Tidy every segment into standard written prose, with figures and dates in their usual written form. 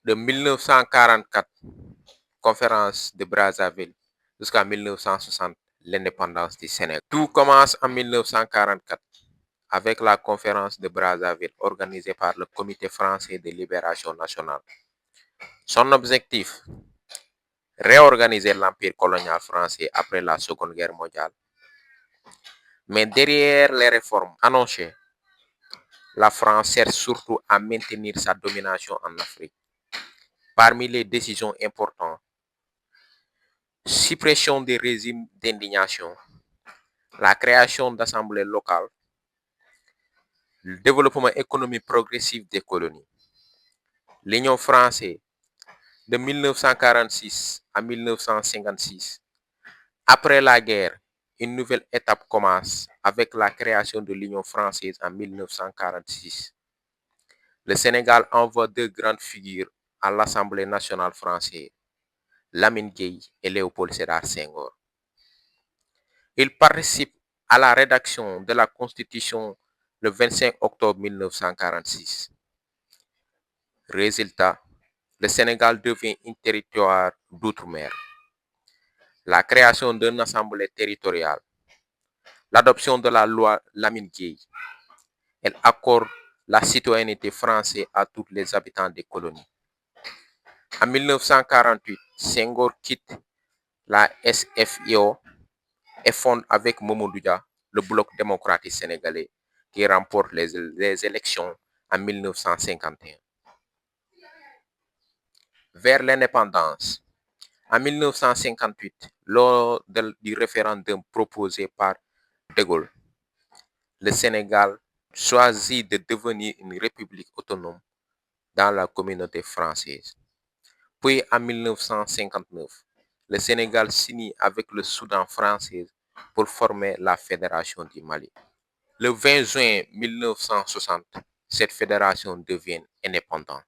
de 1944, conférence de Brazzaville, jusqu'à 1960, l'indépendance du Sénégal. Tout commence en 1944 avec la conférence de Brazzaville organisée par le Comité français de libération nationale. Son objectif, réorganiser l'empire colonial français après la Seconde Guerre mondiale. Mais derrière les réformes annoncées, la France cherche surtout à maintenir sa domination en Afrique. Parmi les décisions importantes, suppression des régimes d'indignation, la création d'assemblées locales, le développement économique progressif des colonies. L'Union française de 1946 à 1956. Après la guerre, une nouvelle étape commence avec la création de l'Union française en 1946. Le Sénégal envoie deux grandes figures à l'Assemblée nationale française, Lamine Gueye et Léopold Sédar Senghor. Il participe à la rédaction de la Constitution le 25 octobre 1946. Résultat, le Sénégal devient un territoire d'outre-mer. La création d'une assemblée territoriale, l'adoption de la loi Lamine Gueye, elle accorde la citoyenneté française à tous les habitants des colonies. En 1948, Senghor quitte la SFIO et fonde avec Mamadou Dia le Bloc démocratique sénégalais qui remporte les élections en 1951. Vers l'indépendance, en 1958, lors du référendum proposé par De Gaulle, le Sénégal choisit de devenir une république autonome dans la communauté française. Puis en 1959, le Sénégal signe avec le Soudan français pour former la Fédération du Mali. Le 20 juin 1960, cette fédération devient indépendante.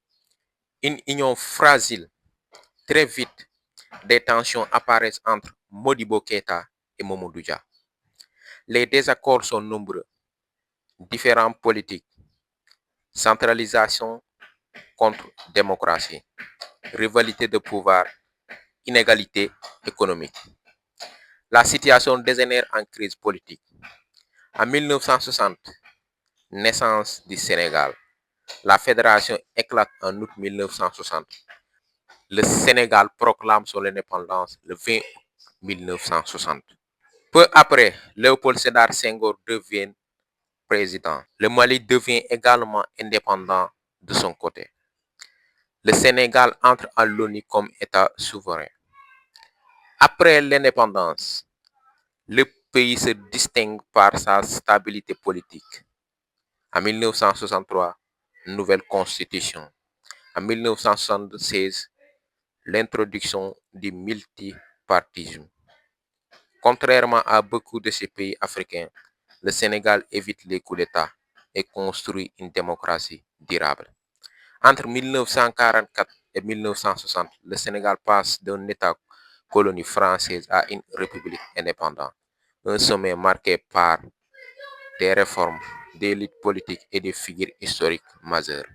Une union fragile. Très vite, des tensions apparaissent entre Modibo Keïta et Mamadou Dia. Les désaccords sont nombreux. Différents politiques, centralisation contre démocratie, rivalité de pouvoir, inégalité économique. La situation dégénère en crise politique. En 1960, naissance du Sénégal. La fédération éclate en août 1960. Le Sénégal proclame son indépendance le 20 août 1960. Peu après, Léopold Sédar Senghor devient président. Le Mali devient également indépendant de son côté. Le Sénégal entre à l'ONU comme État souverain. Après l'indépendance, le pays se distingue par sa stabilité politique. En 1963, nouvelle constitution. En 1976, l'introduction du multipartisme. Contrairement à beaucoup de ces pays africains, le Sénégal évite les coups d'État et construit une démocratie durable. Entre 1944 et 1960, le Sénégal passe d'un État colonie française à une république indépendante. Un sommet marqué par des réformes, des luttes politiques et des figures historiques majeures.